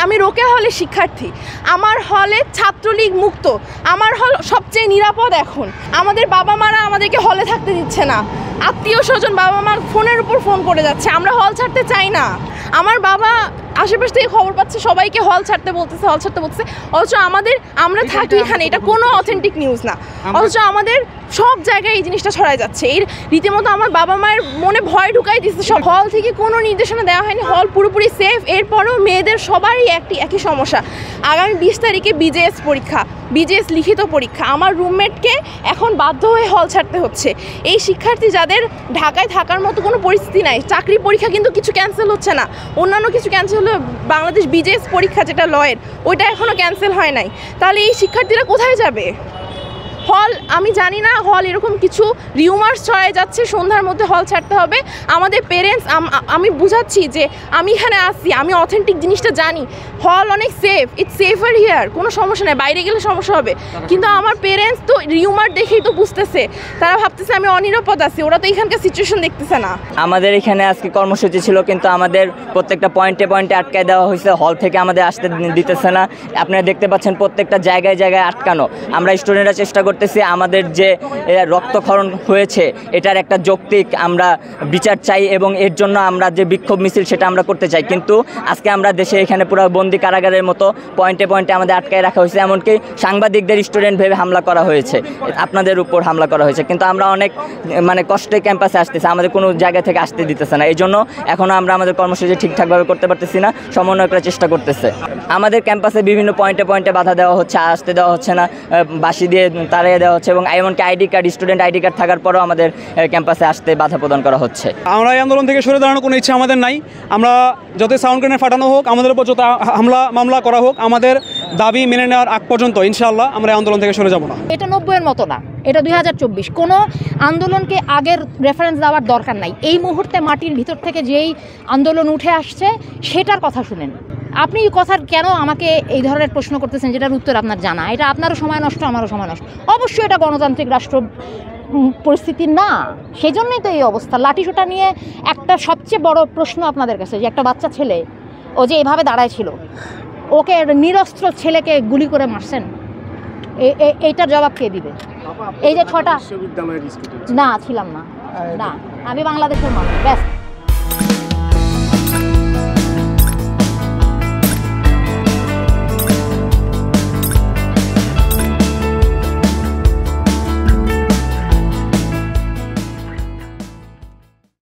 আমি রোকেয়া হলে শিক্ষার্থী, আমার হলে ছাত্রলীগ মুক্ত, আমার হল সবচেয়ে নিরাপদ। এখন আমাদের বাবা মারা আমাদেরকে হলে থাকতে দিচ্ছে না, আত্মীয় স্বজন বাবা মা ফোনের উপর ফোন করে যাচ্ছে, আমরা হল ছাড়তে চাই না। আমার বাবা আশেপাশ থেকে খবর পাচ্ছে সবাইকে হল ছাড়তে বলতেছে, অথচ আমরা থাকি এখানে, এটা কোনো অথেন্টিক নিউজ না, অথচ আমাদের সব জায়গায় এই জিনিসটা ছড়ায় যাচ্ছে। এই রীতিমতো আমার বাবা মায়ের মনে ভয় ঢুকাই দিচ্ছে। সব হল থেকে কোনো নির্দেশনা দেওয়া হয়নি, হল পুরোপুরি সেফ। এরপরেও মেয়েদের সবারই একই সমস্যা। আগামী 20 তারিখে বিজেএস পরীক্ষা, বিজেএস লিখিত পরীক্ষা। আমার রুমমেটকে এখন বাধ্য হয়ে হল ছাড়তে হচ্ছে। এই শিক্ষার্থী যাদের ঢাকায় থাকার মতো কোনো পরিস্থিতি নাই, চাকরি পরীক্ষা কিন্তু কিছু ক্যান্সেল হচ্ছে না, অন্যান্য কিছু ক্যান্সেল হলে বাংলাদেশ বিজেএস পরীক্ষা যেটা লয়ের, ওইটা এখনও ক্যান্সেল হয় নাই। তাহলে এই শিক্ষার্থীরা কোথায় যাবে? হল আমি জানি না, হল এরকম কিছু রিউমার্স ছড়ায় যাচ্ছে সন্ধ্যার মধ্যে হল ছাড়তে হবে। আমাদের পেরেন্টস, আমি বুঝাচ্ছি যে আমি এখানে আসছি, আমি অথেন্টিক জিনিসটা জানি, হল অনেক সেফ, ইটস সেফার হিয়ার, কোনো সমস্যা নেই, বাইরে গেলে সমস্যা হবে। কিন্তু আমার পেরেন্টস তো রিউমার দেখেই তো বুঝতেছে, তারা ভাবতেছে আমি অনিরাপদ আছি, ওরা তো এখানকার সিচুয়েশন দেখতেছে না। আমাদের এখানে আজকে কর্মসূচি ছিল, কিন্তু আমাদের প্রত্যেকটা পয়েন্টে আটকায় দেওয়া হয়েছে, হল থেকে আমাদের আসতে দিতেছে না। আপনারা দেখতে পাচ্ছেন প্রত্যেকটা জায়গায় আটকানো। আমরা স্টুডেন্টরা চেষ্টা করতেছি আমাদের যে রক্তক্ষরণ হয়েছে এটার একটা যৌক্তিক আমরা বিচার চাই, এবং এর জন্য আমরা যে বিক্ষোভ মিছিল সেটা আমরা করতে চাই। কিন্তু আজকে আমরা দেশে এখানে পুরো বন্দি কারাগারের মতো পয়েন্টে আমাদের আটকায় রাখা হয়েছে, এমনকি সাংবাদিকদের স্টুডেন্ট ভেবে হামলা করা হয়েছে, আপনাদের উপর হামলা করা হয়েছে। কিন্তু আমরা অনেক কষ্টে ক্যাম্পাসে আসতেছি, আমাদের কোনো জায়গা থেকে আসতে দিতেছে না। এই জন্য এখনও আমরা আমাদের কর্মসূচি ঠিকঠাকভাবে করতে পারতেছি না, সমন্বয়করা চেষ্টা করতেছে। আমাদের ক্যাম্পাসে বিভিন্ন পয়েন্টে বাধা দেওয়া হচ্ছে, আসতে দেওয়া হচ্ছে না, বাঁশি দিয়ে তাড়িয়ে দেওয়া হচ্ছে, এবং এমনকি স্টুডেন্ট আইডি কার্ড থাকার পরেও আমাদের ক্যাম্পাসে আসতে বাধা প্রদান করা হচ্ছে। আমরা এই আন্দোলন থেকে সরে দাঁড়ানোর কোনো ইচ্ছা আমাদের নাই। আমরা যত সাউন্ড গ্রেনেড ফাটানো হোক, আমাদের উপর যত মামলা করা হোক, আমাদের দাবি মেনে নেওয়ার আগ পর্যন্ত ইনশাআল্লাহ আমরা আন্দোলন থেকে সরে যাব না। এটা 90-এর মতো না, এটা 2024। কোনো আন্দোলনকে আগের রেফারেন্স দেওয়ার দরকার নাই। এই মুহূর্তে মাটির ভিতর থেকে যেই আন্দোলন উঠে আসছে সেটার কথা শুনেন। আপনি কথার কেন আমাকে এই ধরনের প্রশ্ন করতেছেন যেটার উত্তর আপনার জানা? এটা আপনারও সময় নষ্ট, আমারও সময় নষ্ট। অবশ্যই এটা গণতান্ত্রিক রাষ্ট্র পরিস্থিতি না, সেই জন্যই তো এই অবস্থা। লাঠিসোঁটা নিয়ে একটা সবচেয়ে বড় প্রশ্ন আপনাদের কাছে, যে একটা বাচ্চা ছেলে ও যে এভাবে দাঁড়ায় ছিল, ওকে নিরস্ত্র ছেলেকে গুলি করে মারছেন, এইটার জবাব কে দিবে? এই যে 6টা, না ছিলাম না, আমি বাংলাদেশের মানুষ, ব্যাস।